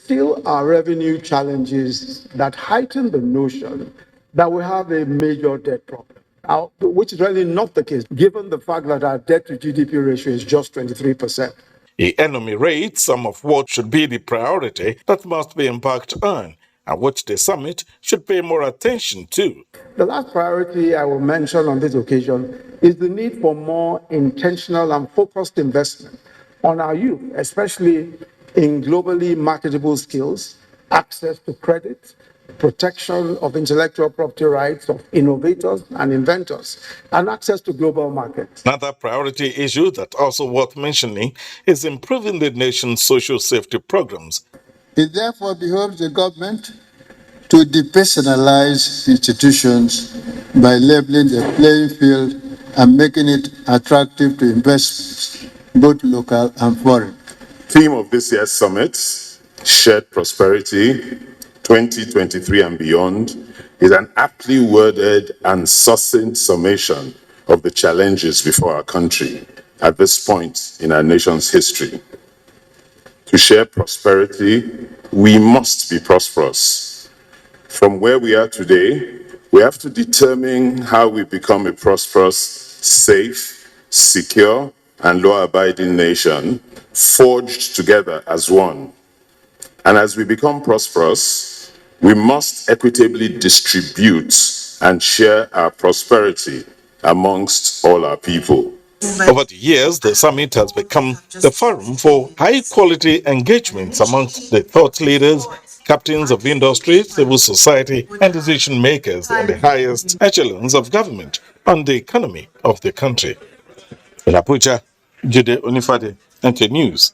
still are revenue challenges that heighten the notion that we have a major debt problem, which is really not the case, given the fact that our debt to GDP ratio is just 23%. He enumerates some of what should be the priority that must be embarked on, and which the summit should pay more attention to. The last priority I will mention on this occasion is the need for more intentional and focused investment on our youth, especially in globally marketable skills, access to credit, protection of intellectual property rights of innovators and inventors, and access to global markets. Another priority issue that also worth mentioning is improving the nation's social safety programs. It therefore behoves the government to depersonalize institutions by leveling the playing field and making it attractive to investors, both local and foreign. Theme of this year's summit, Shared Prosperity 2023 and beyond, is an aptly worded and succinct summation of the challenges before our country at this point in our nation's history. To share prosperity, we must be prosperous. From where we are today, we have to determine how we become a prosperous, safe, secure, and law-abiding nation, forged together as one. And as we become prosperous, we must equitably distribute and share our prosperity amongst all our people. Over the years, the summit has become the forum for high-quality engagements amongst the thought leaders, captains of industry, civil society, and decision-makers in the highest echelons of government on the economy of the country. In Abuja, Jide Onifade, NTA News.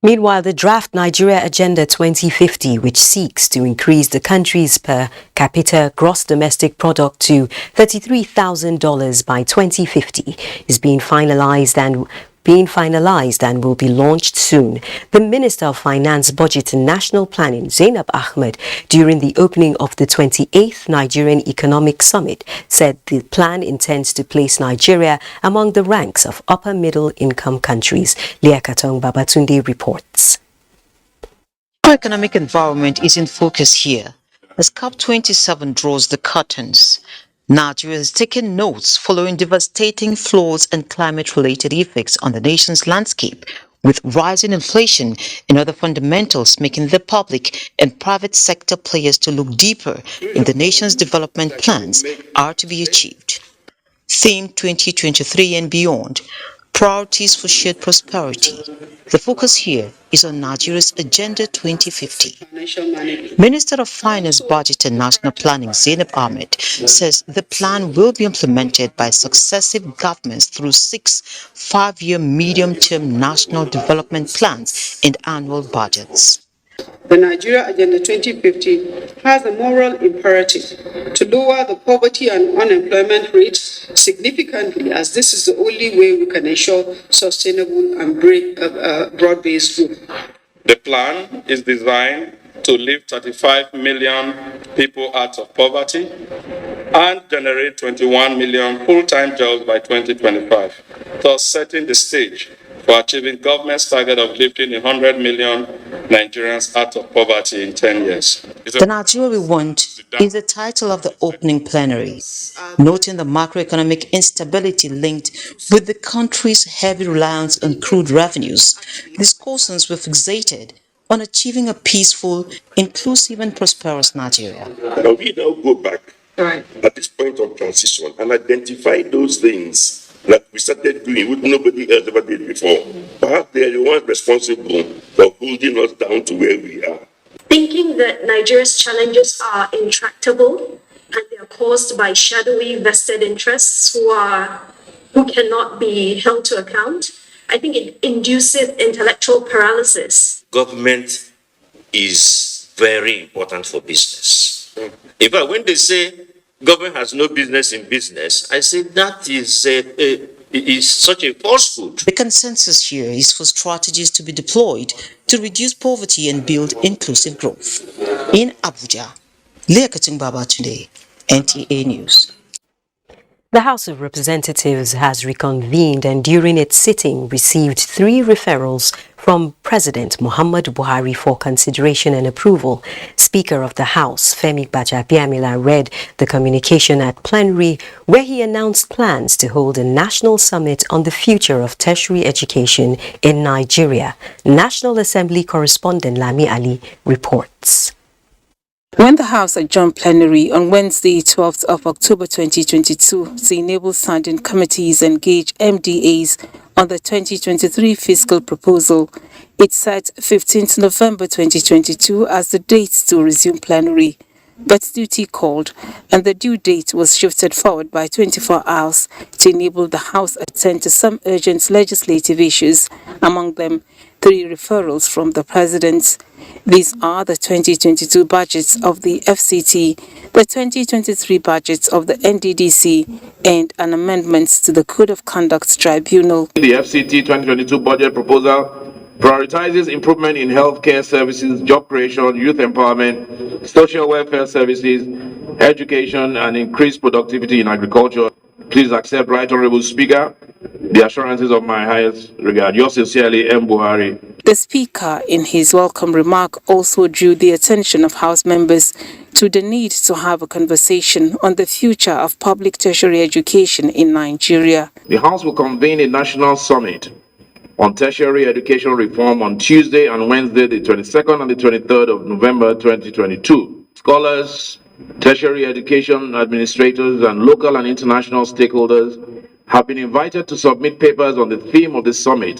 Meanwhile, the draft Nigeria Agenda 2050, which seeks to increase the country's per capita gross domestic product to $33,000 by 2050, is being finalized and will be launched soon. The Minister of Finance, Budget and National Planning, Zainab Ahmed, during the opening of the 28th Nigerian Economic Summit, said the plan intends to place Nigeria among the ranks of upper middle income countries. Liakatong Babatunde reports. Our economic environment is in focus here as COP27 draws the curtains. Nigeria has taken notes following devastating floods and climate-related effects on the nation's landscape, with rising inflation and other fundamentals making the public and private sector players to look deeper in the nation's development plans are to be achieved. Theme 2023 and beyond, priorities for shared prosperity. The focus here is on Nigeria's Agenda 2050. Minister of Finance, Budget and National Planning, Zainab Ahmed, says the plan will be implemented by successive governments through 6 5-year medium-term national development plans and annual budgets. The Nigeria Agenda 2050 has a moral imperative to lower the poverty and unemployment rates significantly, as this is the only way we can ensure sustainable and broad-based growth. The plan is designed to lift 35 million people out of poverty and generate 21 million full-time jobs by 2025, thus setting the stage for achieving government's target of lifting 100 million Nigerians out of poverty in 10 years. The Nigeria we want is the title of the opening plenary, noting the macroeconomic instability linked with the country's heavy reliance on crude revenues. Discussions were fixated on achieving a peaceful, inclusive and prosperous Nigeria. Now we now go back at this point of transition and identify those things that we started doing, which nobody else ever did before. Perhaps they are the ones responsible for holding us down to where we are. Thinking that Nigeria's challenges are intractable and they are caused by shadowy vested interests who cannot be held to account, I think it induces intellectual paralysis. Government is very important for business. In fact, when they say government has no business in business, I say that is such a falsehood. The consensus here is for strategies to be deployed to reduce poverty and build inclusive growth. In Abuja, Liakatong Babatunde, NTA News. The House of Representatives has reconvened and during its sitting received 3 referrals from President Muhammadu Buhari for consideration and approval. Speaker of the House, Femi Gbajabiamila, read the communication at plenary where he announced plans to hold a national summit on the future of tertiary education in Nigeria. National Assembly correspondent Lami Ali reports. When the House adjourned plenary on Wednesday, 12th of October 2022 to enable standing committees engage MDAs on the 2023 fiscal proposal, it set 15th November 2022 as the date to resume plenary. But duty called, and the due date was shifted forward by 24 hours to enable the House attend to some urgent legislative issues, among them 3 referrals from the President. These are the 2022 budgets of the FCT, the 2023 budgets of the NDDC, and an amendment to the Code of Conduct Tribunal. The FCT 2022 budget proposal prioritizes improvement in healthcare services, job creation, youth empowerment, social welfare services, education, and increased productivity in agriculture. Please accept, Right Honorable Speaker, the assurances of my highest regard. Yours sincerely, M. Buhari. The Speaker, in his welcome remark, also drew the attention of House members to the need to have a conversation on the future of public tertiary education in Nigeria. The House will convene a national summit on tertiary education reform on Tuesday and Wednesday, the 22nd and the 23rd of November 2022. Scholars, tertiary education administrators, and local and international stakeholders have been invited to submit papers on the theme of the summit,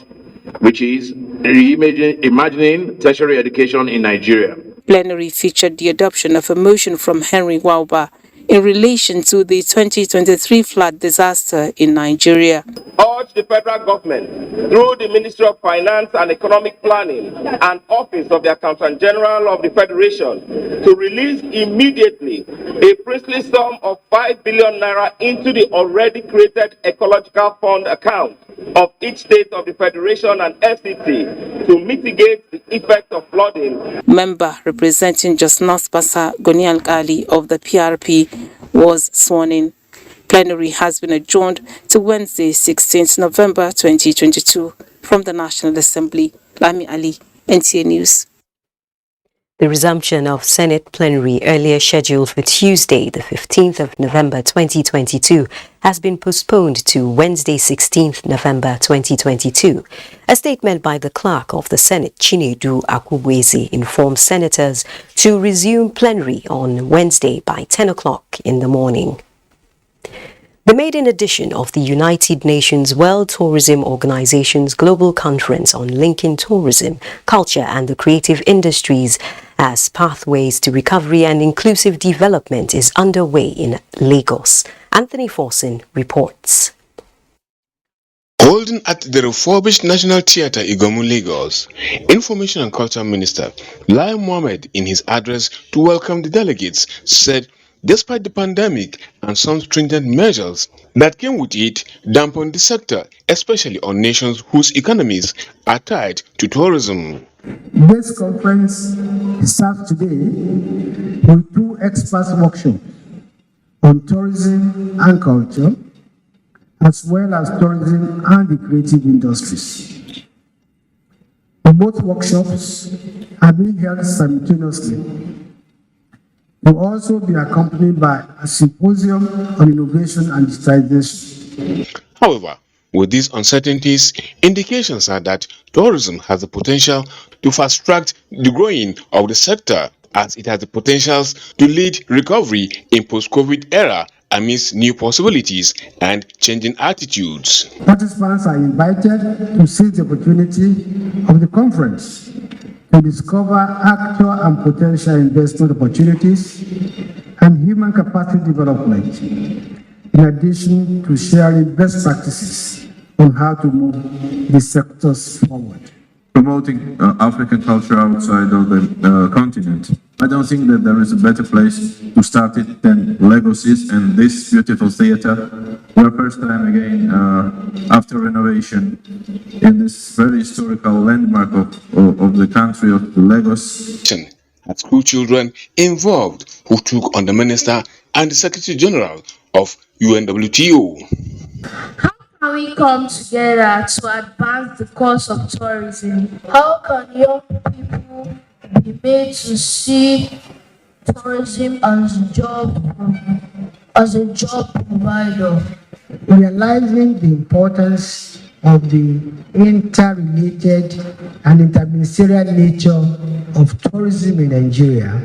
which is reimagining tertiary education in Nigeria. Plenary featured the adoption of a motion from Henry Wauba in relation to the 2023 flood disaster in Nigeria. Urge the federal government, through the Ministry of Finance and Economic Planning and Office of the Accountant General of the Federation, to release immediately a princely sum of 5 billion naira into the already created Ecological Fund account of each state of the Federation and FCT to mitigate the effect of flooding. Member representing Just North Basa Goni Al-Ali of the PRP was sworn in. Plenary has been adjourned to Wednesday, 16th November 2022. From the National Assembly, Lami Ali, NTA News. The resumption of Senate plenary, earlier scheduled for Tuesday, the 15th of November 2022, has been postponed to Wednesday, 16th November 2022. A statement by the clerk of the Senate, Chinedu Akubwezi, informed senators to resume plenary on Wednesday by 10 o'clock in the morning. The maiden edition of the United Nations World Tourism Organization's Global Conference on Linking Tourism, Culture and the Creative Industries as Pathways to Recovery and Inclusive Development is underway in Lagos. Anthony Forson reports. Holding at the refurbished National Theatre, Igomu, Lagos, Information and Culture Minister Lai Mohammed, in his address to welcome the delegates, said despite the pandemic and some stringent measures that came with it dampened the sector, especially on nations whose economies are tied to tourism. This conference starts today with 2 experts workshops on tourism and culture, as well as tourism and the creative industries. Both workshops are being held simultaneously. Will also be accompanied by a symposium on innovation and digitization. However, with these uncertainties, indications are that tourism has the potential to fast-track the growing of the sector, as it has the potentials to lead recovery in post-COVID era amidst new possibilities and changing attitudes. Participants are invited to seize the opportunity of the conference to discover actual and potential investment opportunities and human capacity development, in addition to sharing best practices on how to move the sectors forward. Promoting African culture outside of the continent. I don't think that there is a better place to start it than Lagos is, and this beautiful theater. We're first time again after renovation in this very historical landmark of the country of Lagos. Had school children involved who took on the Minister and the Secretary General of UNWTO. How can we come together to advance the cause of tourism? How can young people be made to see tourism as a job provider? Realizing the importance of the interrelated and interministerial nature of tourism in Nigeria,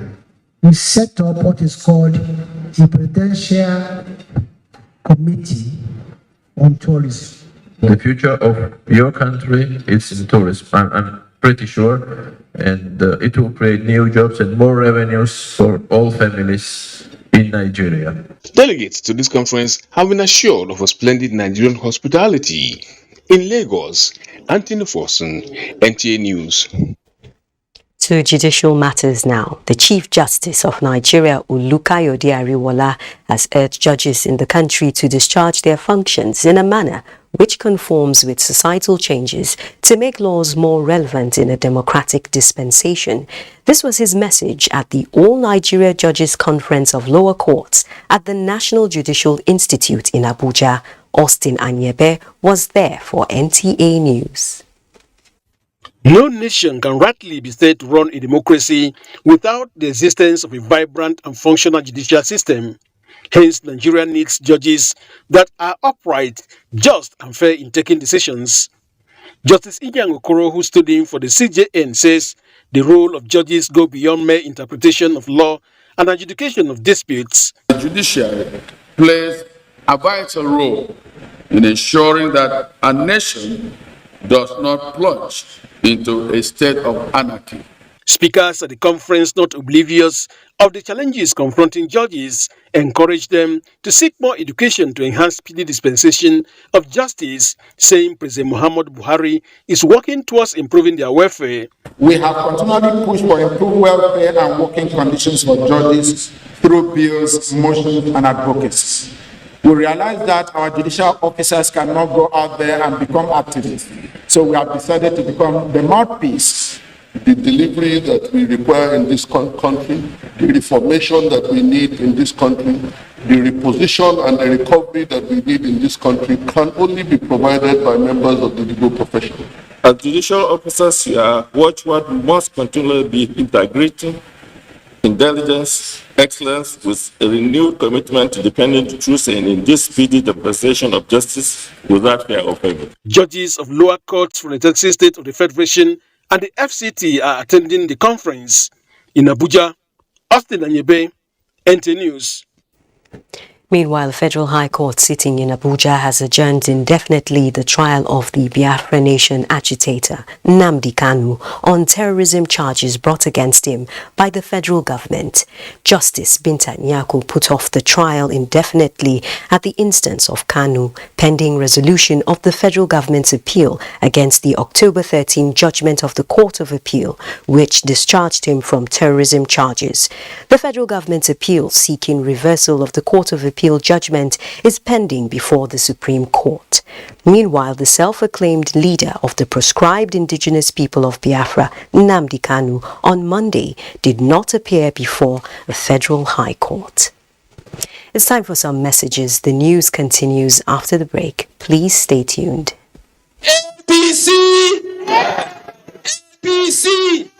we set up what is called a presidential committee on tourism. The future of your country is in tourism, I'm pretty sure, and it will create new jobs and more revenues for all families in Nigeria. Delegates to this conference have been assured of a splendid Nigerian hospitality. In Lagos, Anthony Forson, NTA News. To judicial matters now. The Chief Justice of Nigeria, Olukayode Ariwola, has urged judges in the country to discharge their functions in a manner which conforms with societal changes to make laws more relevant in a democratic dispensation. This was his message at the All Nigeria Judges Conference of Lower Courts at the National Judicial Institute in Abuja. Austin Anyebe was there for NTA News. No nation can rightly be said to run a democracy without the existence of a vibrant and functional judicial system. Hence, Nigeria needs judges that are upright, just and fair in taking decisions. Justice Inyang Okoro, who stood in for the CJN, says the role of judges go beyond mere interpretation of law and adjudication of disputes. The judiciary plays a vital role in ensuring that a nation does not plunge into a state of anarchy. Speakers at the conference, not oblivious of the challenges confronting judges, encouraged them to seek more education to enhance speedy dispensation of justice, saying President Muhammadu Buhari is working towards improving their welfare. We have continually pushed for improved welfare and working conditions for judges through bills, motions, and advocacy. We realize that our judicial officers cannot go out there and become activists. So we have decided to become the mouthpiece. The delivery that we require in this country, the reformation that we need in this country, the reposition and the recovery that we need in this country can only be provided by members of the legal profession. As judicial officers here, watchword must continually be integrating intelligence, excellence with a renewed commitment to defending the truth and in this speedy dispensation of justice without fear of favor. Judges of lower courts from the 36 states of the Federation and the FCT are attending the conference. In Abuja, Austin Anyebe, NTA News. Meanwhile, the Federal High Court sitting in Abuja has adjourned indefinitely the trial of the Biafra Nation agitator, Nnamdi Kanu, on terrorism charges brought against him by the federal government. Justice Binta Nyako put off the trial indefinitely at the instance of Kanu, pending resolution of the federal government's appeal against the October 13 judgment of the Court of Appeal, which discharged him from terrorism charges. The federal government's appeal seeking reversal of the Court of Appeal judgment is pending before the Supreme Court. Meanwhile, the self-acclaimed leader of the proscribed indigenous people of Biafra, Nnamdi Kanu, on Monday did not appear before the Federal High Court. It's time for some messages. The news continues after the break. Please stay tuned. APC! APC!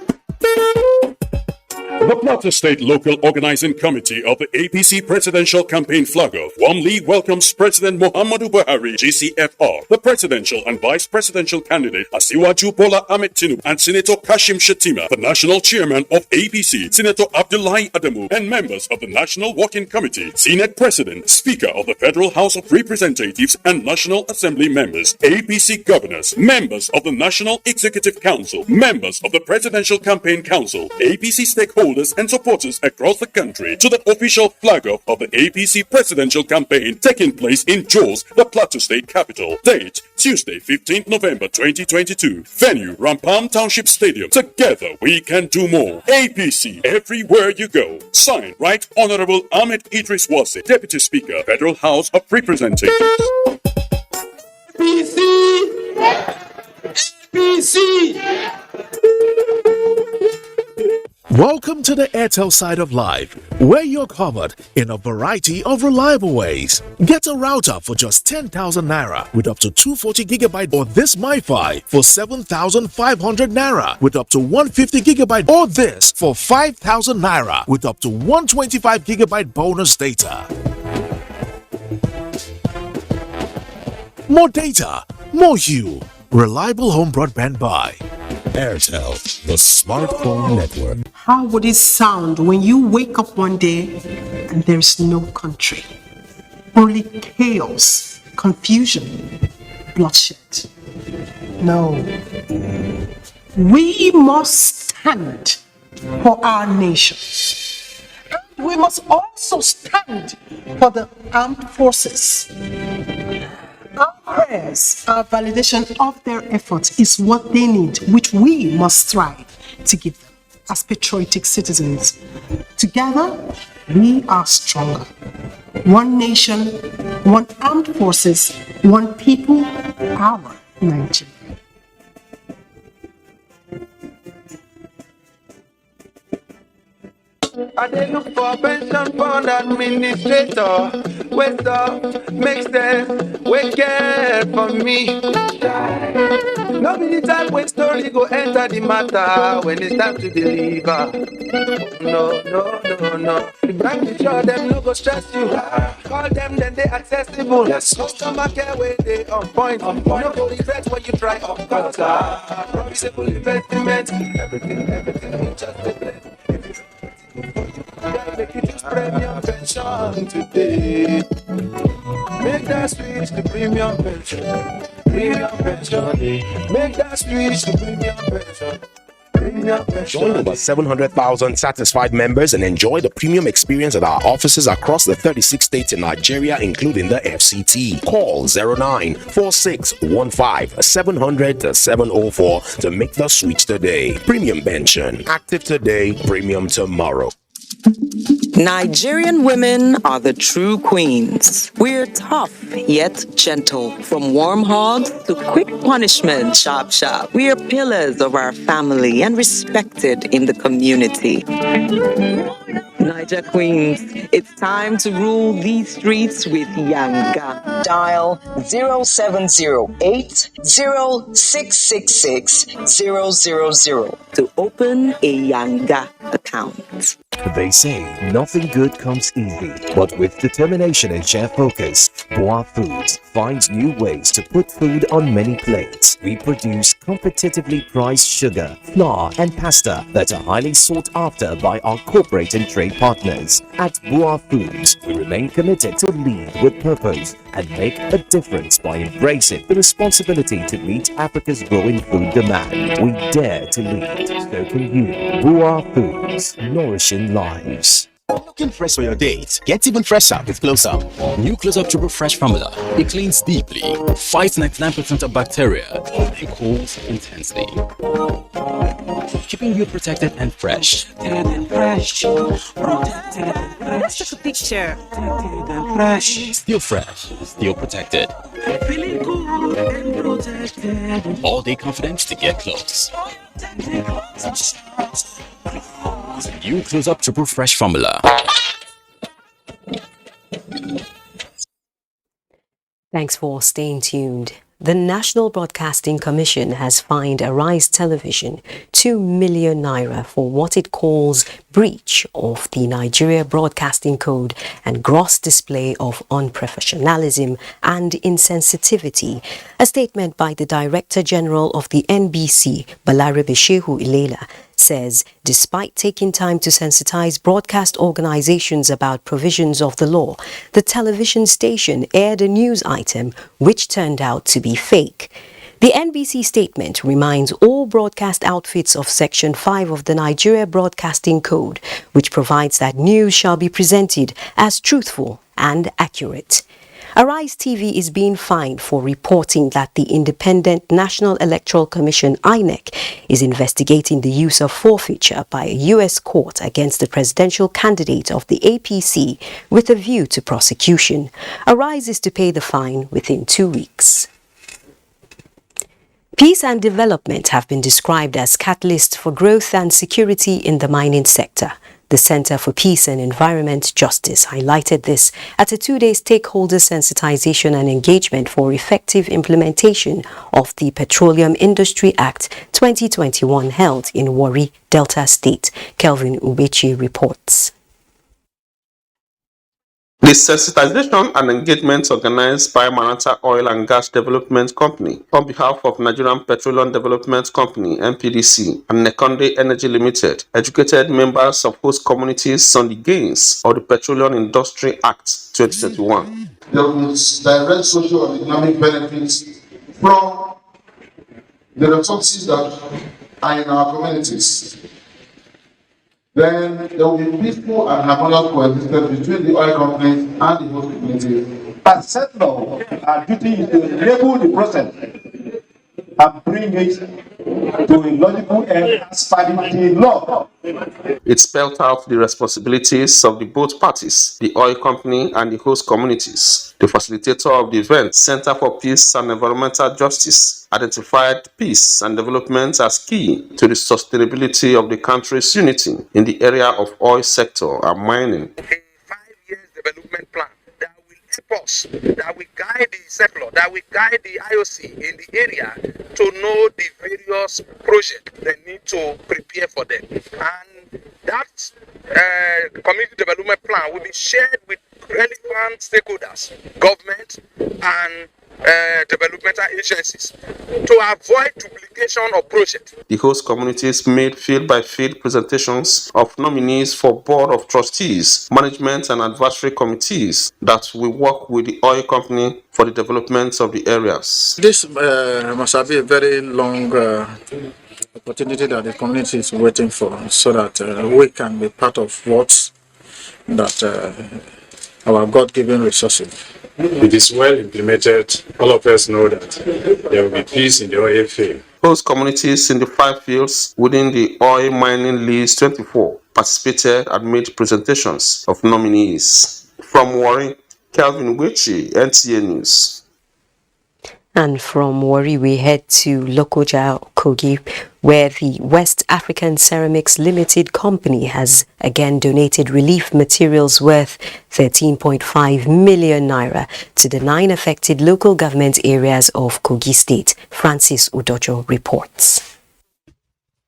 The Plateau State Local Organizing Committee of the APC Presidential Campaign Flag-Off warmly welcomes President Muhammadu Buhari, GCFR, the presidential and vice presidential candidate Asiwaju Bola Ahmed Tinubu, and Senator Kashim Shettima, the national chairman of APC, Senator Abdullahi Adamu, and members of the National Working Committee, Senate President, Speaker of the Federal House of Representatives, and National Assembly members, APC governors, members of the National Executive Council, members of the Presidential Campaign Council, APC stakeholders, and supporters across the country to the official flag-off of the APC presidential campaign taking place in Jos, the Plateau State capital. Date, Tuesday, 15th November 2022. Venue, Rampam Township Stadium. Together we can do more. APC, everywhere you go. Signed, Right Honorable Ahmed Idris Wasi, Deputy Speaker, Federal House of Representatives. APC! APC! Welcome to the Airtel side of life, where you're covered in a variety of reliable ways. Get a router for just 10,000 naira with up to 240GB, or this MiFi for 7,500 naira with up to 150GB, or this for 5,000 naira with up to 125GB bonus data. More data, more you. Reliable home broadband by Airtel, the smartphone network. How would it sound when you wake up one day and there's no country? Only chaos, confusion, bloodshed. No. We must stand for our nation. And we must also stand for the armed forces. Our prayers, our validation of their efforts is what they need, which we must strive to give them as patriotic citizens. Together, we are stronger. One nation, one armed forces, one people, our Nigeria. I dey look for pension fund administrator. Wait up, make sense, wait care for me. No be the time when story go enter the matter when it's time to deliver. No. The bank be sure them no go stress you. Call them then they accessible. Yes. Customer care where they on point. No go regret when you try up cost. Promisable investment. Everything just a blend. Make it use premium pension today. Make that switch to premium pension. Premium pension. Make that switch to premium pension. Join over 700,000 satisfied members and enjoy the premium experience at our offices across the 36 states in Nigeria, including the FCT. Call 094615-700-704 to make the switch today. Premium pension. Active today, premium tomorrow. Nigerian women are the true queens. We're tough yet gentle. From warm hugs to quick punishment, sharp. We are pillars of our family and respected in the community. Niger Queens, it's time to rule these streets with Yanga. Dial 0708-0666-000 to open a Yanga account. They say nothing good comes easy, but with determination and sheer focus, Boa Foods finds new ways to put food on many plates. We produce competitively priced sugar, flour, and pasta that are highly sought after by our corporate and trade partners. At Boa Foods, we remain committed to lead with purpose and make a difference by embracing the responsibility to meet Africa's growing food demand. We dare to lead, so can you. Boa Foods, nourishing lives. Looking fresh for your date? Get even fresher with Close Up. New Close Up Triple Fresh formula. It cleans deeply, fights 99% of bacteria, and cools intensely, keeping you protected and fresh. Let's take a picture. Still fresh, still protected. Feeling good and protected. All day confidence to get close. New Close Up Triple Fresh formula. Thanks for staying tuned. The National Broadcasting Commission has fined Arise Television 2 million naira for what it calls breach of the Nigeria Broadcasting Code and gross display of unprofessionalism and insensitivity. A statement by the Director General of the NBC, Balarabe Shehu Ilela, says despite taking time to sensitize broadcast organizations about provisions of the law, the television station aired a news item which turned out to be fake. The NBC statement reminds all broadcast outfits of Section 5 of the Nigeria Broadcasting Code, which provides that news shall be presented as truthful and accurate. Arise TV is being fined for reporting that the Independent National Electoral Commission, INEC, is investigating the use of forfeiture by a U.S. court against the presidential candidate of the APC with a view to prosecution. Arise is to pay the fine within 2 weeks. Peace and development have been described as catalysts for growth and security in the mining sector. The Center for Peace and Environment Justice highlighted this at a two-day stakeholder sensitization and engagement for effective implementation of the Petroleum Industry Act 2021 held in Warri, Delta State. Kelvin Ubechi reports. The sensitization and engagement organized by Manata Oil and Gas Development Company on behalf of Nigerian Petroleum Development Company (NPDC) and Nekonde Energy Limited educated members of host communities on the gains of the Petroleum Industry Act 2021. There is direct social and economic benefits from the resources that are in our communities. Then there will be peaceful and harmonious coexistence between the oil companies and the host community. As settlers, our duty is to enable the process and bring it to a logical end as per the law. It spelled out the responsibilities of the both parties, the oil company and the host communities. The facilitator of the event, Center for Peace and Environmental Justice, identified peace and development as key to the sustainability of the country's unity in the area of oil sector and mining. A 5-year development plan that will help us, that will guide the sector, that will guide the IOC in the area to know the various projects they need to prepare for them. And that community development plan will be shared with relevant stakeholders, government and developmental agencies to avoid duplication of projects. The host communities made field-by-field presentations of nominees for Board of Trustees, Management and Advisory Committees that will work with the oil company for the development of the areas. This must be a very long opportunity that the community is waiting for, so that we can be part of what that our God-given resources. If it is well implemented, all of us know that there will be peace in the oil field. Host communities in the 5 fields within the oil mining list 24 participated and made presentations of nominees. From Warri, Kelvin Ubechi, NTA News. And from Warri, we head to Lokoja, Kogi, where the West African Ceramics Limited Company has again donated relief materials worth 13.5 million naira to the 9 affected local government areas of Kogi State. Francis Udojo reports.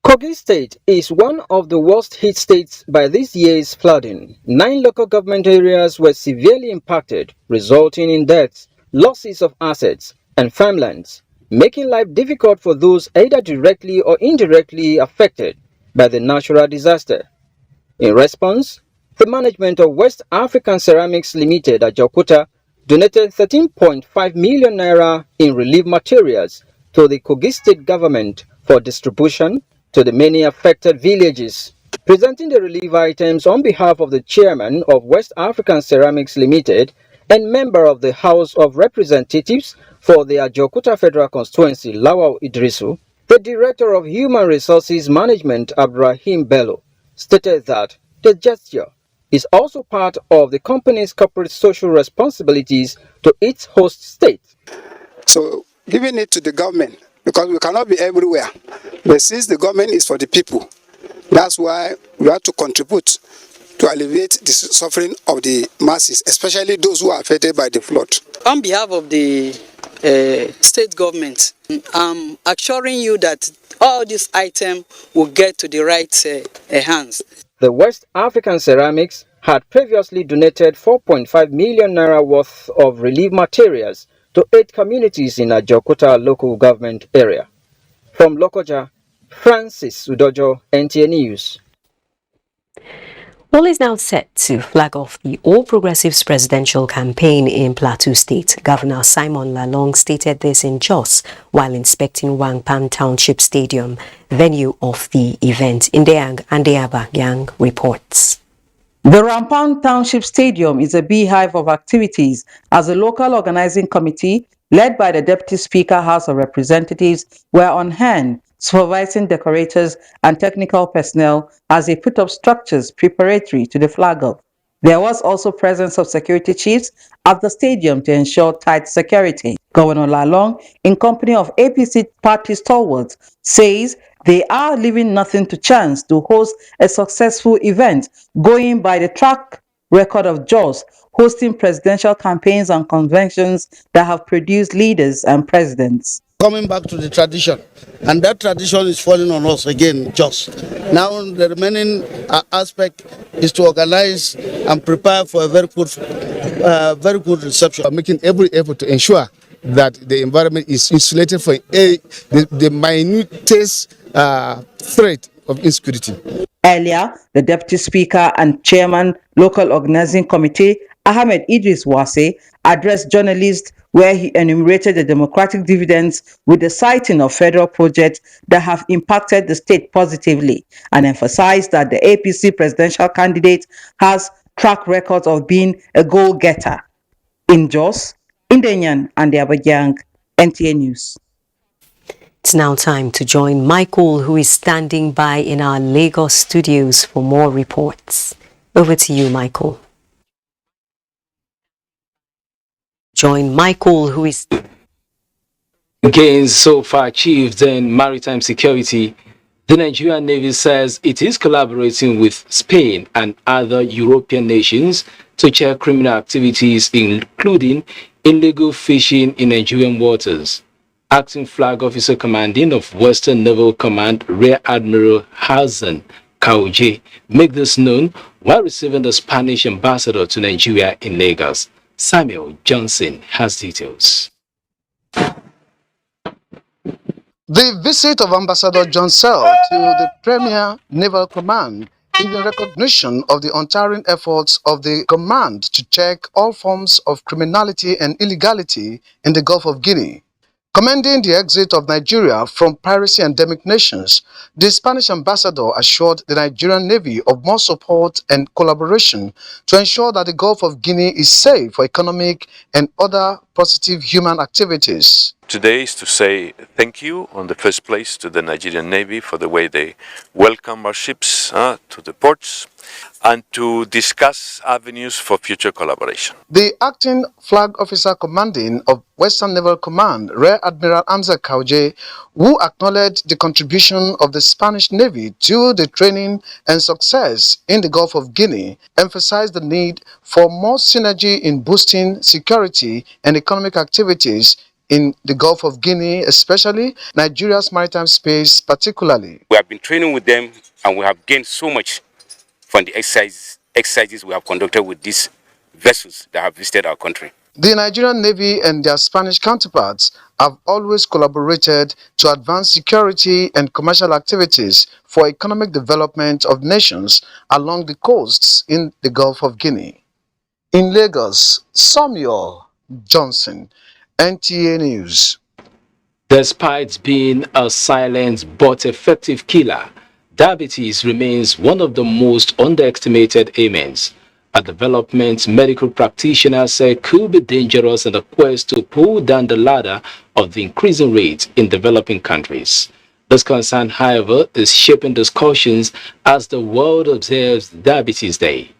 Kogi State is one of the worst hit states by this year's flooding. 9 local government areas were severely impacted, resulting in deaths, losses of assets, and farmlands, making life difficult for those either directly or indirectly affected by the natural disaster. In response, the management of West African Ceramics Limited at Jakarta donated 13.5 million naira in relief materials to the Kogi State government for distribution to the many affected villages. Presenting the relief items on behalf of the chairman of West African Ceramics Limited and member of the House of Representatives for the Ajokuta Federal Constituency, Lawal Idrisu, the Director of Human Resources Management, Abraham Bello, stated that the gesture is also part of the company's corporate social responsibilities to its host state. So, giving it to the government, because we cannot be everywhere, but since the government is for the people, that's why we have to contribute to alleviate the suffering of the masses, especially those who are affected by the flood. On behalf of the state government, I'm assuring you that all these items will get to the right hands. The West African Ceramics had previously donated 4.5 million naira worth of relief materials to 8 communities in Ajokuta local government area. From Lokoja, Francis Udojo, NTA News. All is now set to flag off the All Progressives presidential campaign in Plateau State. Governor Simon Lalong stated this in Jos while inspecting Wangpan Township Stadium, venue of the event. Indeang Andeaba Yang reports. The Wangpan Township Stadium is a beehive of activities as a local organizing committee led by the Deputy Speaker House of Representatives were on hand supervising decorators and technical personnel as they put up structures preparatory to the flag-off. There was also presence of security chiefs at the stadium to ensure tight security. Governor Lalong, in company of APC party stalwarts, says they are leaving nothing to chance to host a successful event, going by the track record of Jos, hosting presidential campaigns and conventions that have produced leaders and presidents. Coming back to the tradition, and that tradition is falling on us again, just. Now the remaining aspect is to organize and prepare for a very good reception. We're making every effort to ensure that the environment is insulated from the minutest threat of insecurity. Earlier, the Deputy Speaker and Chairman, Local Organizing Committee, Ahmed Idris Wase, addressed journalists where he enumerated the democratic dividends with the citing of federal projects that have impacted the state positively and emphasized that the APC presidential candidate has track records of being a goal-getter. In Jos, Indenyan and the Abuja, NTA News. It's now time to join Michael, who is standing by in our Lagos studios for more reports. Over to you, Michael. Join Michael, who is... Gains so far achieved in maritime security, the Nigerian Navy says it is collaborating with Spain and other European nations to check criminal activities, including illegal fishing in Nigerian waters. Acting Flag Officer Commanding of Western Naval Command, Rear Admiral Hassan Kauje, made this known while receiving the Spanish ambassador to Nigeria in Lagos. Samuel Johnson has details. The visit of Ambassador John Sell to the Premier Naval Command is in recognition of the untiring efforts of the command to check all forms of criminality and illegality in the Gulf of Guinea. Commending the exit of Nigeria from piracy-endemic nations, the Spanish ambassador assured the Nigerian Navy of more support and collaboration to ensure that the Gulf of Guinea is safe for economic and other positive human activities. Today is to say thank you on the first place to the Nigerian Navy for the way they welcome our ships to the ports and to discuss avenues for future collaboration. The acting flag officer commanding of Western Naval Command, Rear Admiral Hamza Kauje, who acknowledged the contribution of the Spanish Navy to the training and success in the Gulf of Guinea, emphasized the need for more synergy in boosting security and economic activities in the Gulf of Guinea, especially Nigeria's maritime space particularly. We have been training with them and we have gained so much from the exercises we have conducted with these vessels that have visited our country. The Nigerian Navy and their Spanish counterparts have always collaborated to advance security and commercial activities for economic development of nations along the coasts in the Gulf of Guinea. In Lagos, Samuel Johnson, NTA News. Despite being a silent but effective killer, diabetes remains one of the most underestimated ailments. A development medical practitioner said could be dangerous in the quest to pull down the ladder of the increasing rate in developing countries. This concern, however, is shaping discussions as the world observes Diabetes Day.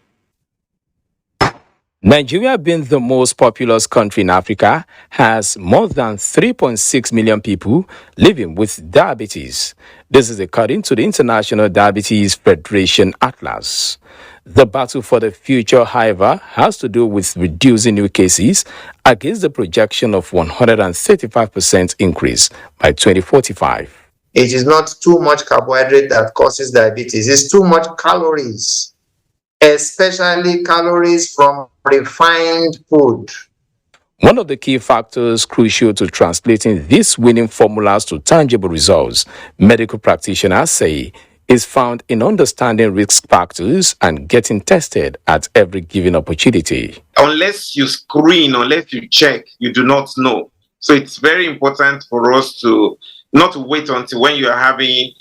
Nigeria, being the most populous country in Africa, has more than 3.6 million people living with diabetes. This is according to the International Diabetes Federation Atlas. The battle for the future, however, has to do with reducing new cases against the projection of 135% increase by 2045. It is not too much carbohydrate that causes diabetes, it's too much calories, especially calories from refined food. One of the key factors crucial to translating these winning formulas to tangible results, medical practitioners say, is found in understanding risk factors and getting tested at every given opportunity. Unless you screen, unless you check, you do not know. So it's very important for us to not wait until when you are having,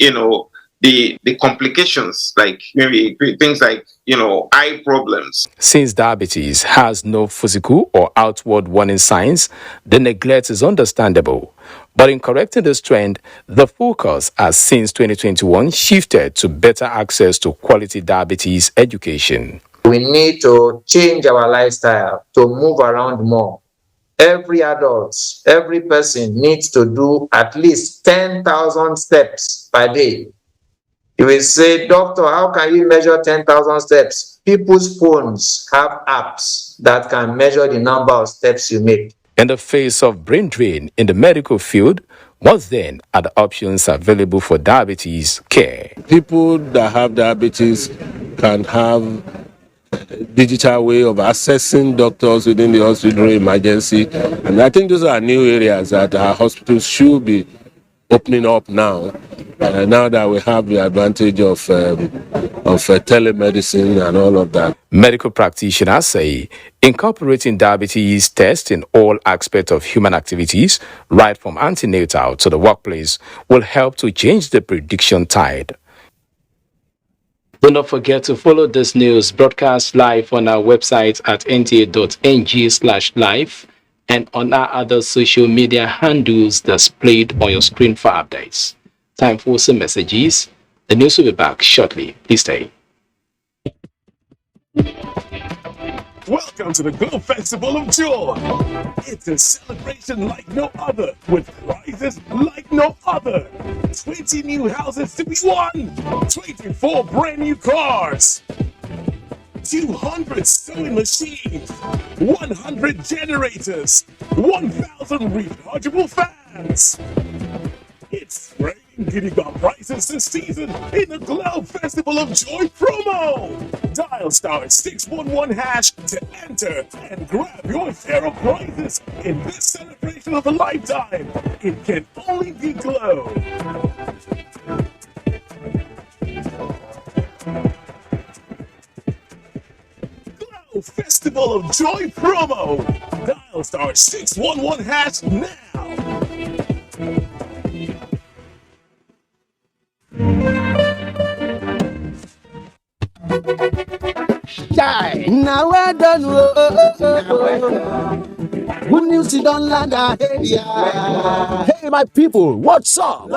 the complications, like maybe things like, eye problems. Since diabetes has no physical or outward warning signs, the neglect is understandable. But in correcting this trend, the focus has since 2021 shifted to better access to quality diabetes education. We need to change our lifestyle to move around more. every adult, every person needs to do at least 10,000 steps per day. You will say, doctor, how can you measure 10,000 steps? People's phones have apps that can measure the number of steps you make. In the face of brain drain in the medical field, what then are the options available for diabetes care? People that have diabetes can have digital way of accessing doctors within the hospital during emergency, and I think those are new areas that our hospitals should be opening up now. Now that we have the advantage of telemedicine and all of that. Medical practitioners say incorporating diabetes tests in all aspects of human activities, right from antenatal to the workplace, will help to change the prediction tide. Do not forget to follow this news broadcast live on our website at nta.ng/live and on our other social media handles displayed on your screen for updates. Time for some messages. The news will be back shortly. Please stay. Welcome to the Glow Festival of Joy. It's a celebration like no other, with prizes like no other. 20 new houses to be won, 24 brand new cars, 200 sewing machines, 100 generators, 1,000 rechargeable fans. It's raining Giddy Got prizes this season in the Glow Festival of Joy promo. Dial *611# to enter and grab your share of prizes in this celebration of a lifetime. It can only be Glow. Glow Festival of Joy promo. Dial *611# now. Now we're done. Good news, you don't land area. Hey, my people, what's up?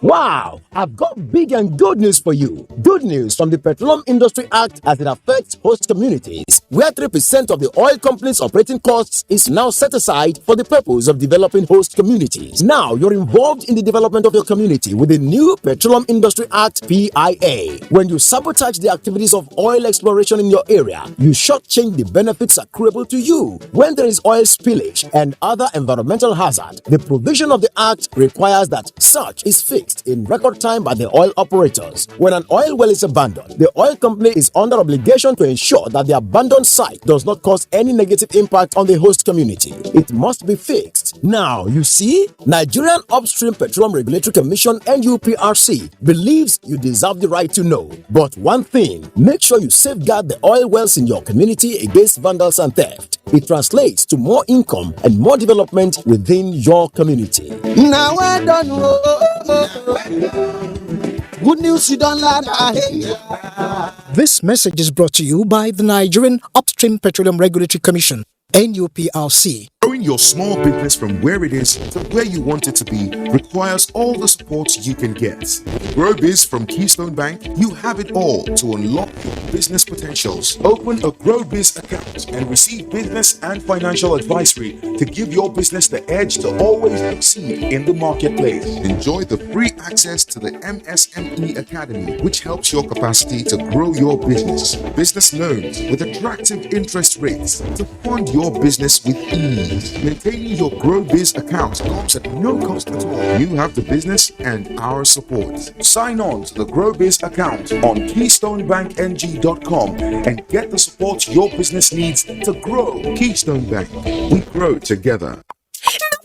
Wow, I've got big and good news for you. Good news from the Petroleum Industry Act as it affects host communities, where 3% of the oil company's operating costs is now set aside for the purpose of developing host communities. Now you're involved in the development of your community with the new Petroleum Industry Act PIA. When you sabotage the activities of oil exploration in your area, you shortchange the benefits accruable to you. When there is oil spillage and other environmental hazard, the provision of the Act requires that such is fixed in record time by the oil operators. When an oil well is abandoned, the oil company is under obligation to ensure that the abandoned site does not cause any negative impact on the host community. It must be fixed. Now, you see, Nigerian Upstream Petroleum Regulatory Commission (NUPRC) believes you deserve the right to know. But one thing, make sure you safeguard the oil wells in your community against vandals and theft. It translates to more income and more development within your community. Now we're done. Good news, you don't lie. This message is brought to you by the Nigerian Upstream Petroleum Regulatory Commission, NUPRC. Growing your small business from where it is to where you want it to be requires all the support you can get. GrowBiz from Keystone Bank, you have it all to unlock your business potentials. Open a GrowBiz account and receive business and financial advisory to give your business the edge to always succeed in the marketplace. Enjoy the free access to the MSME Academy, which helps your capacity to grow your business. Business loans with attractive interest rates to fund your business with ease. Maintaining your GrowBiz account comes at no cost at all. You have the business and our support. Sign on to the GrowBiz account on KeystoneBankNG.com and get the support your business needs to grow. Keystone Bank, we grow together.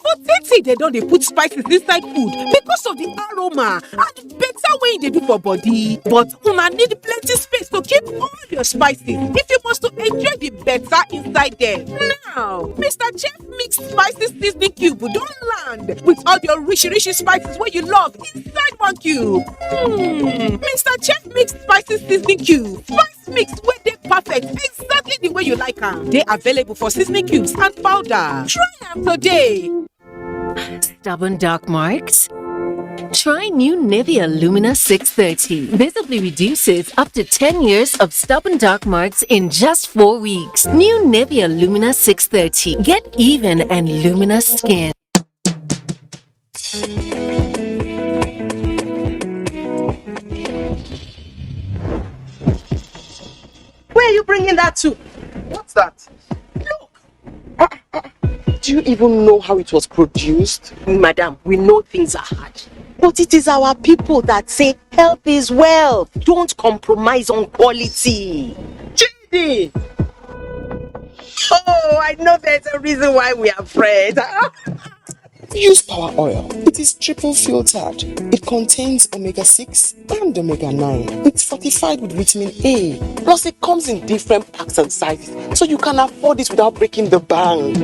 For 30 they don't put spices inside food because of the aroma and better way they do for body. But una need plenty space to keep all your spices if you want to enjoy the better inside there. Now, Mr. Chef Mixed Spices Seasoning Cube don't land with all your rich spices where you love inside one cube. Mr. Chef Mixed Spices Seasoning Cube. Spice mix where they perfect exactly the way you like them. They available for seasoning cubes and powder. Try them today. Stubborn dark marks? Try new Nivea Lumina 630. Visibly reduces up to 10 years of stubborn dark marks in just 4 weeks. New Nivea Lumina 630. Get even and luminous skin. Where are you bringing that to? What's that? Do you even know how it was produced? Madam, we know things are hard. But it is our people that say health is wealth. Don't compromise on quality. JD! Oh, I know there's a reason why we are friends. Use power oil. It is triple filtered. It contains omega-6 and omega-9. It's fortified with vitamin A. Plus, it comes in different packs and sizes, so you can afford it without breaking the bank.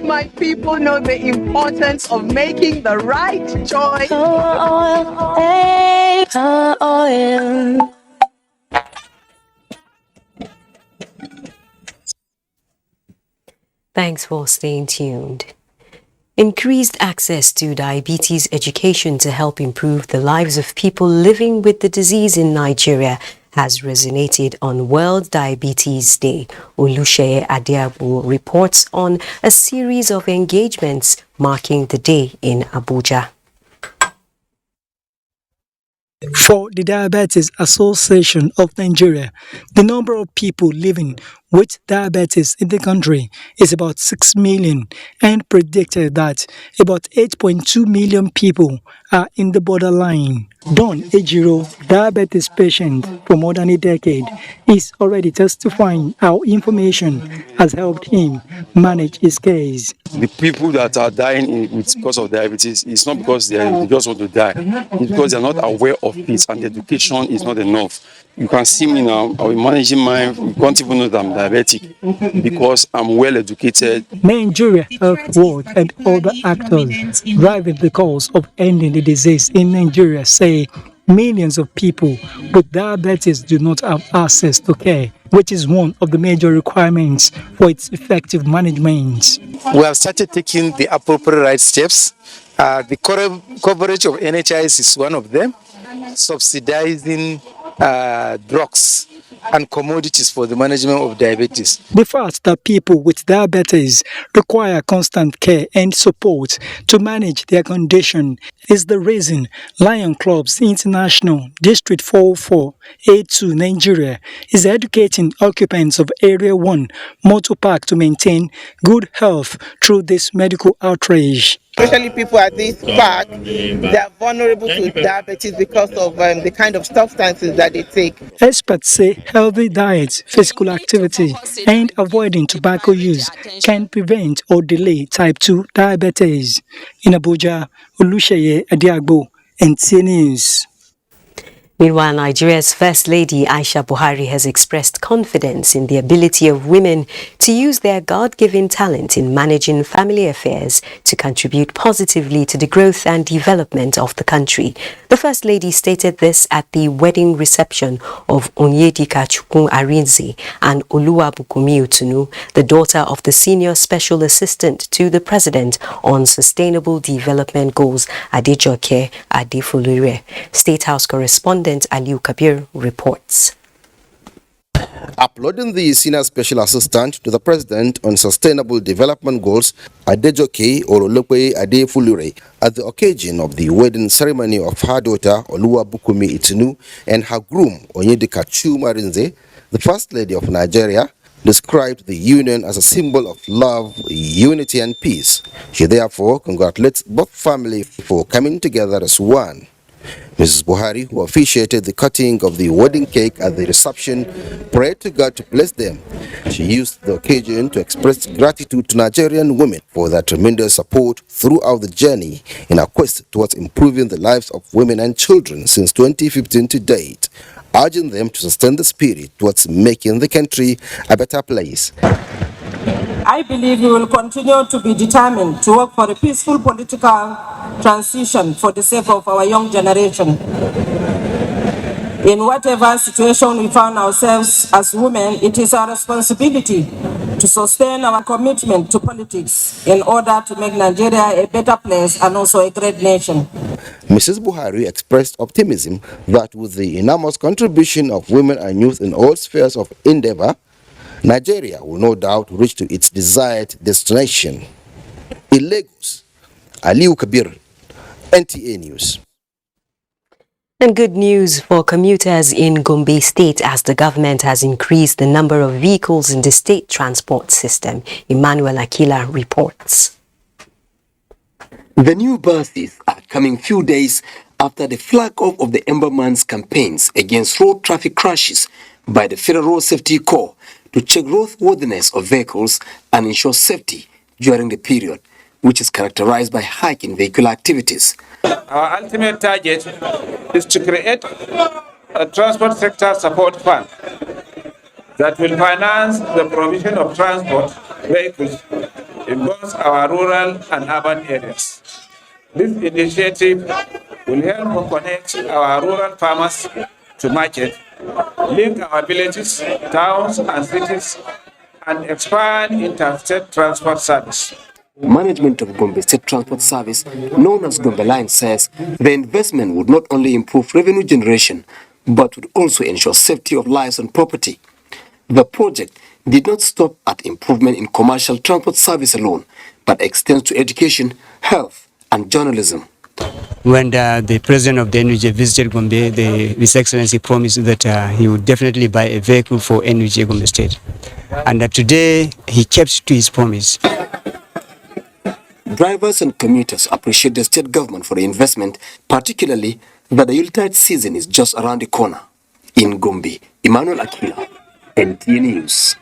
My people know the importance of making the right choice. Oil. Thanks for staying tuned. Increased access to diabetes education to help improve the lives of people living with the disease in Nigeria has resonated on World Diabetes Day. Oluseye Adiagbo reports on a series of engagements marking the day in Abuja. For the Diabetes Association of Nigeria, the number of people living with diabetes in the country is about 6 million and predicted that about 8.2 million people are in the borderline. Don Ejiro, diabetes patient for more than a decade, is already testifying how information has helped him manage his case. The people that are dying because of diabetes, it's not because they just want to die. It's because they're not aware of it and the education is not enough. You can see me now, I'm managing mine. You can't even know that I'm diabetic because I'm well educated. Nigeria Health Board and other actors driving the cause of ending the disease in Nigeria say millions of people with diabetes do not have access to care, which is one of the major requirements for its effective management. We have started taking the appropriate steps. The coverage of NHIS is one of them, subsidizing drugs and commodities for the management of diabetes. The fact that people with diabetes require constant care and support to manage their condition is the reason Lion Clubs International District 44A2 Nigeria is educating occupants of Area 1 Motor Park to maintain good health through this medical outreach. Especially people at this park, they are vulnerable to diabetes because of the kind of substances that they take. Experts say healthy diet, physical activity, and avoiding tobacco use can prevent or delay type 2 diabetes. In Abuja, Oluseye Adiagbo, NTA News. Meanwhile, Nigeria's First Lady Aisha Buhari has expressed confidence in the ability of women to use their God-given talent in managing family affairs to contribute positively to the growth and development of the country. The First Lady stated this at the wedding reception of Onyedika Chukwu Arinze and Oluwabukumi Utunu, the daughter of the Senior Special Assistant to the President on Sustainable Development Goals, Adejoke Adefolure. State House correspondent Aliu Kabir reports. Applauding the Senior Special Assistant to the President on Sustainable Development Goals, Adejoke Orolope Adefulure, at the occasion of the wedding ceremony of her daughter Oluwabukumi Itunu and her groom Onyedika Chukwu Arinze, the First Lady of Nigeria described the union as a symbol of love, unity and peace. She therefore congratulates both families for coming together as one. Mrs. Buhari, who officiated the cutting of the wedding cake at the reception, prayed to God to bless them. She used the occasion to express gratitude to Nigerian women for their tremendous support throughout the journey in a quest towards improving the lives of women and children since 2015 to date, urging them to sustain the spirit towards making the country a better place. I believe we will continue to be determined to work for a peaceful political transition for the sake of our young generation. In whatever situation we found ourselves as women, it is our responsibility to sustain our commitment to politics in order to make Nigeria a better place and also a great nation. Mrs. Buhari expressed optimism that with the enormous contribution of women and youth in all spheres of endeavor, Nigeria will no doubt reach to its desired destination. In Lagos, Aliu Kabir, NTA News. And good news for commuters in Gombe State as the government has increased the number of vehicles in the state transport system. Emmanuel Akila reports. The new buses are coming few days after the flag-off of the Ember Month's campaigns against road traffic crashes by the Federal Road Safety Corps to check roadworthiness of vehicles and ensure safety during the period, which is characterized by hike in vehicular activities. Our ultimate target is to create a transport sector support fund that will finance the provision of transport vehicles in both our rural and urban areas. This initiative will help connect our rural farmers to market, link our villages, towns, and cities, and expand interstate transport service. Management of Gombe State Transport Service, known as Gombe Line, says the investment would not only improve revenue generation, but would also ensure safety of lives and property. The project did not stop at improvement in commercial transport service alone, but extends to education, health, and journalism. When the president of the NUJ visited Gombe, His Excellency promised that he would definitely buy a vehicle for NUJ Gombe State. And today, he kept to his promise. Drivers and commuters appreciate the state government for the investment, particularly that the Yuletide season is just around the corner. In Gombe, Emmanuel Akila, NTA News.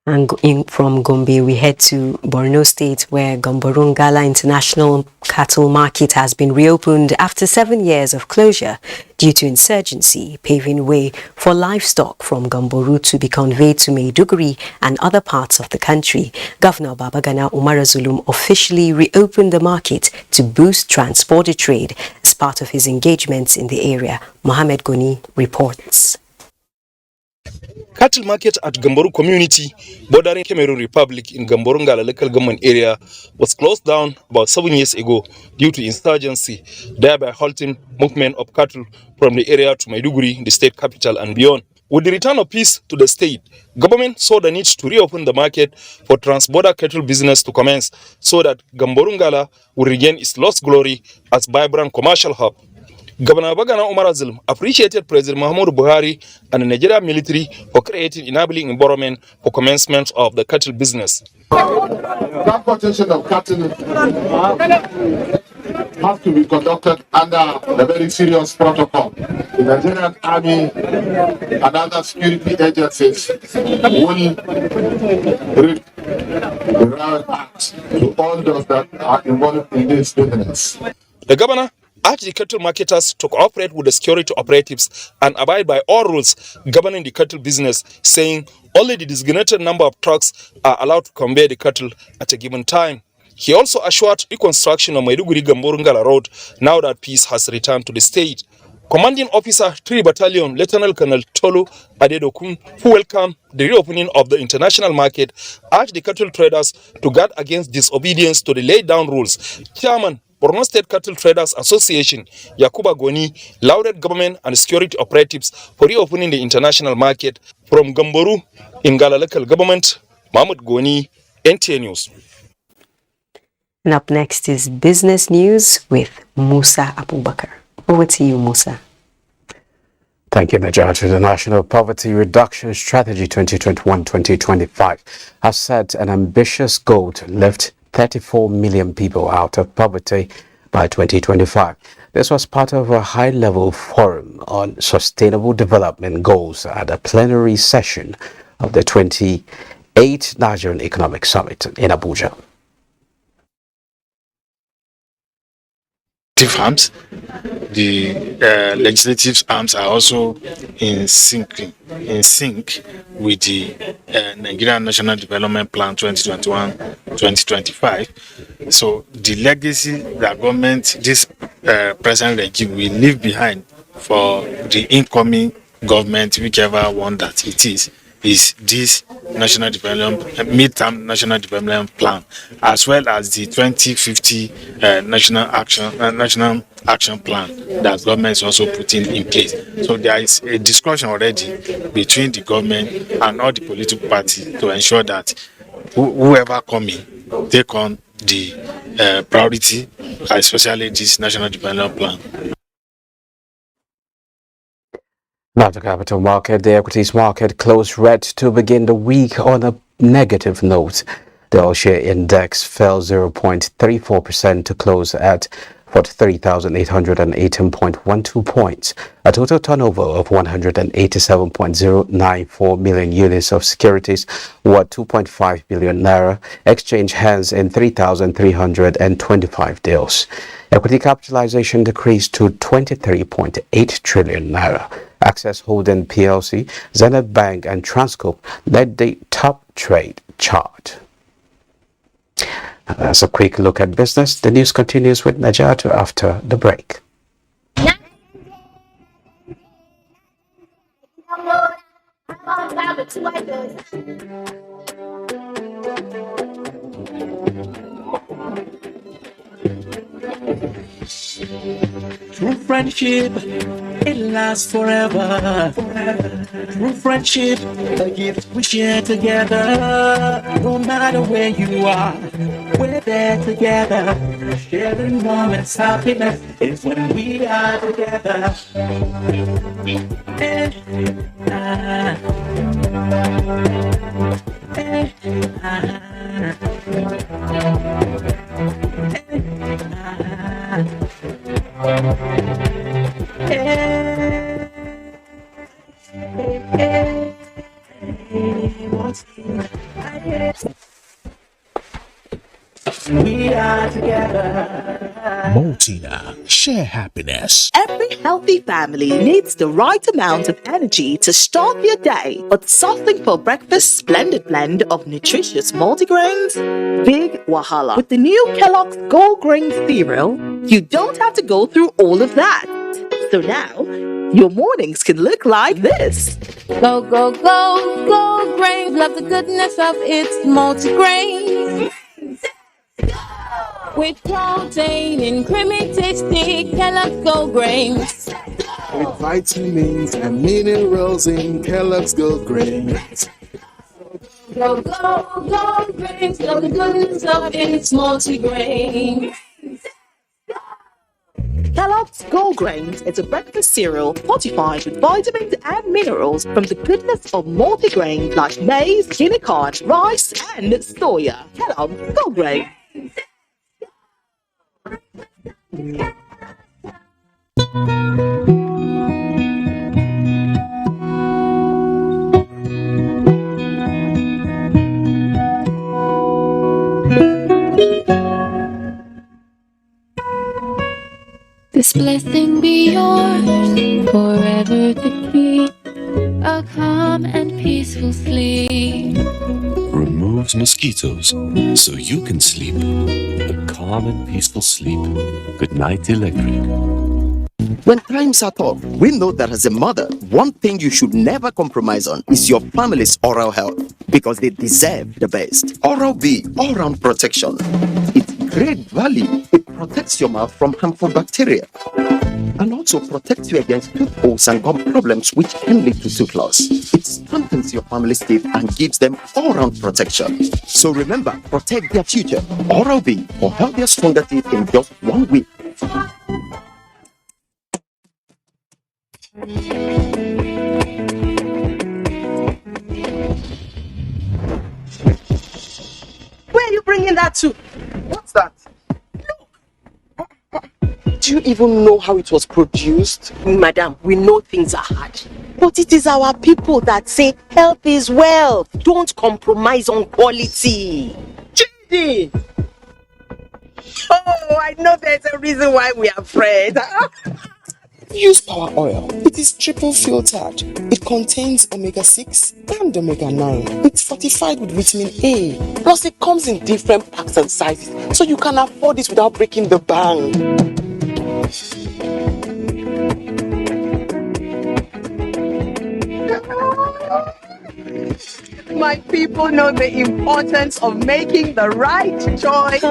And from Gombe, we head to Borno State, where Gomborungala International Cattle Market has been reopened after 7 years of closure due to insurgency, paving way for livestock from Gomboru to be conveyed to Maiduguri and other parts of the country. Governor Babagana Umar Zulum officially reopened the market to boost transport trade as part of his engagements in the area. Mohammed Goni reports. Cattle market at Gamboru community bordering Cameroon Republic in Gamborungala local government area was closed down about 7 years ago due to insurgency, thereby halting movement of cattle from the area to Maiduguri, the state capital, and beyond. With the return of peace to the state, government saw the need to reopen the market for trans-border cattle business to commence so that Gamborungala will regain its lost glory as vibrant commercial hub. Governor Bagana Umar Zulum appreciated President Muhammadu Buhari and the Nigerian military for creating enabling environment for commencement of the cattle business. Transportation of cattle has to be conducted under a very serious protocol. The Nigerian Army and other security agencies will read the riot act to all those that are involved in this business. The governor urged the cattle marketers to cooperate with the security operatives and abide by all rules governing the cattle business, saying only the designated number of trucks are allowed to convey the cattle at a given time. He also assured reconstruction of Maiduguri Gamborungala Road now that peace has returned to the state. Commanding Officer 3 Battalion Lieutenant Colonel Tolu Adedokun, who welcomed the reopening of the international market, urged the cattle traders to guard against disobedience to the laid down rules. Chairman Borno State Cattle Traders Association, Yakuba Goni, lauded government and security operatives for reopening the international market. From Gamboru, in Gala local government, Mahmoud Goni, NTA News. And up next is business news with Musa Abubakar. Over to you, Musa. Thank you, Najat. The National Poverty Reduction Strategy 2021-2025 has set an ambitious goal to lift 34 million people out of poverty by 2025. This was part of a high-level forum on sustainable development goals at a plenary session of the 28th Nigerian Economic Summit in Abuja. Arms, the legislative arms are also in sync with the Nigerian National Development Plan 2021-2025. So the legacy that government, this present regime, will leave behind for the incoming government, whichever one that it is this national development mid-term national development plan, as well as the 2050 national action plan that government is also putting in place. So there is a discussion already between the government and all the political parties to ensure that whoever coming take on the priority, especially this national development plan. Now the capital market, the equities market closed red to begin the week on a negative note. The all-share index fell 0.34% to close at 43,818.12 points. A total turnover of 187.094 million units of securities worth 2.5 billion naira exchanged hands in 3,325 deals. Equity capitalization decreased to 23.8 trillion naira. Access Holding PLC, Zenith Bank and Transcorp led the top trade chart. That's a quick look at business. The news continues with Najatu after the break. True friendship, it lasts forever. True friendship, a gift we share together. No matter where you are, we're there together. Sharing moments, happiness is when we are together. We are together. Multina, share happiness. Every healthy family needs the right amount of energy to start their day. But something for breakfast splendid blend of nutritious multigrains? Big Wahala. With the new Kellogg's Gold Grain cereal, you don't have to go through all of that. So now, your mornings can look like this. Go, go, go, Gold Grain. Love the goodness of its multigrain. With protein and creamy tasty Kellogg's Gold Grains. With vitamins and minerals in Kellogg's Gold Grains. Go, go, Gold Grains. Love the goodness of its multigrain. Kellogg's Gold Grains is a breakfast cereal fortified with vitamins and minerals from the goodness of multigrain like maize, guinea corn, rice, and soya. Kellogg's Gold Grain. This blessing be yours, forever to keep a calm and peaceful sleep. Removes mosquitoes so you can sleep a calm and peaceful sleep. Good night, Electric. When times are tough, we know that as a mother, one thing you should never compromise on is your family's oral health, because they deserve the best. Oral-B, all-round protection. It's great value. It protects your mouth from harmful bacteria and also protects you against tooth holes and gum problems which can lead to tooth loss. It strengthens your family's teeth and gives them all-round protection. So remember, protect their future. Oral-B for healthier, stronger teeth in just 1 week. Where are you bringing that to? What's that? Do you even know how it was produced? Madam, we know things are hard. But it is our people that say health is wealth. Don't compromise on quality. JD! Oh, I know there's a reason why we are afraid. Use power oil. It is triple filtered. It contains omega-6 and omega-9. It's fortified with vitamin A. Plus, it comes in different packs and sizes, so you can afford it without breaking the bank. My people know the importance of making the right choice.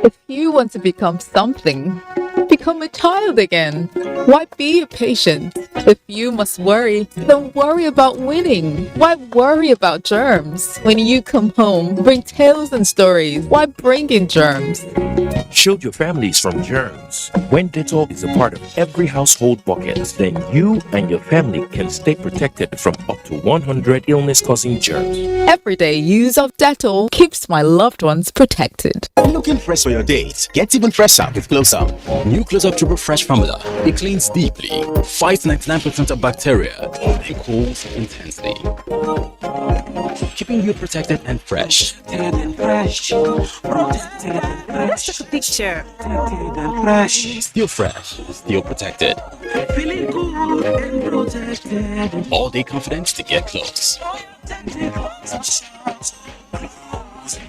If you want to become something, become a child again. Why be a patient? If you must worry, then worry about winning. Why worry about germs? When you come home, bring tales and stories. Why bring in germs? Shield your families from germs. When Dettol is a part of every household bucket, then you and your family can stay protected from up to 100 illness-causing germs. Everyday use of Dettol keeps my loved ones protected. Looking fresh for your date? Get even fresher with Close Up. New Close Up Triple Fresh formula. It cleans deeply, fights 99% of bacteria, and cools intensely, keeping you protected and fresh. Let's take a picture. Still fresh, still protected. Feeling cool and protected. All day confidence to get close.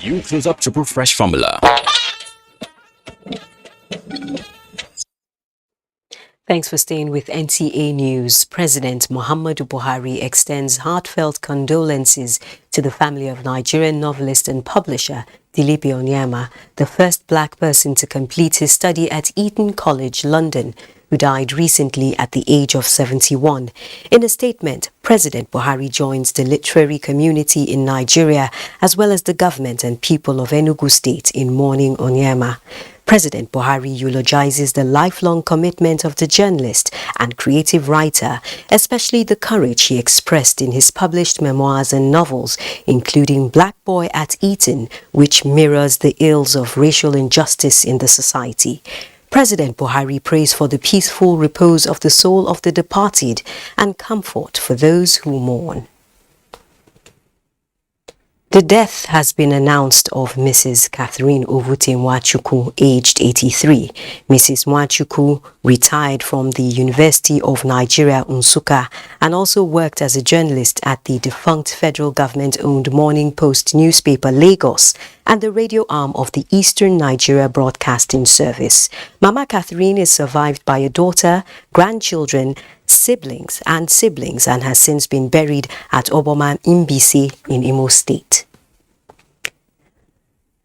New Close Up Triple Fresh formula. Thanks for staying with NTA News. President Muhammadu Buhari extends heartfelt condolences to the family of Nigerian novelist and publisher Dilipi Onyema, the first black person to complete his study at Eton College, London, who died recently at the age of 71. In a statement, President Buhari joins the literary community in Nigeria as well as the government and people of Enugu State in mourning Onyema. President Buhari eulogizes the lifelong commitment of the journalist and creative writer, especially the courage he expressed in his published memoirs and novels, including Black Boy at Eton, which mirrors the ills of racial injustice in the society. President Buhari prays for the peaceful repose of the soul of the departed and comfort for those who mourn. The death has been announced of Mrs. Catherine Ovute Nwachukwu, aged 83. Mrs. Nwachukwu retired from the University of Nigeria, Nsukka, and also worked as a journalist at the defunct federal government-owned Morning Post newspaper Lagos and the radio arm of the Eastern Nigeria Broadcasting Service. Mama Catherine is survived by a daughter, grandchildren, siblings and has since been buried at Oboman Imbisi in Imo State.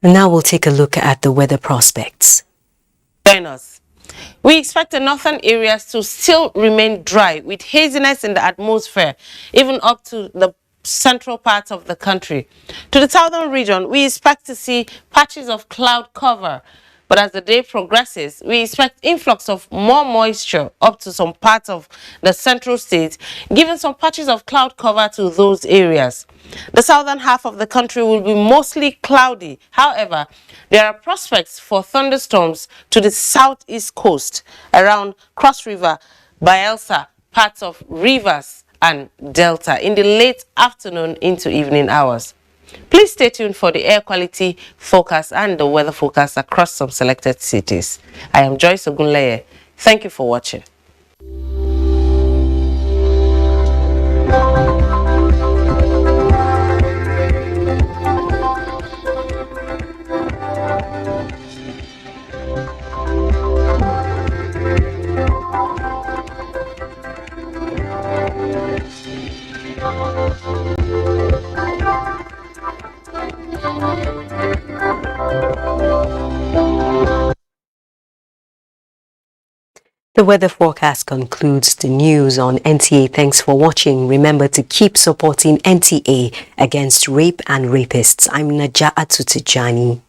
Now we'll take a look at the weather prospects. Join us. We expect the northern areas to still remain dry with haziness in the atmosphere, even up to the central parts of the country. To the southern region, we expect to see patches of cloud cover. But as the day progresses, we expect influx of more moisture up to some parts of the central states, giving some patches of cloud cover to those areas. The southern half of the country will be mostly cloudy. However, there are prospects for thunderstorms to the southeast coast, around Cross River, Bayelsa, parts of Rivers and Delta in the late afternoon into evening hours. Please stay tuned for the air quality forecast and the weather forecast across some selected cities. I am Joyce Ogunleye. Thank you for watching. The weather forecast concludes the news on NTA. Thanks for watching. Remember to keep supporting NTA against rape and rapists. I'm Naja'atu Tijani.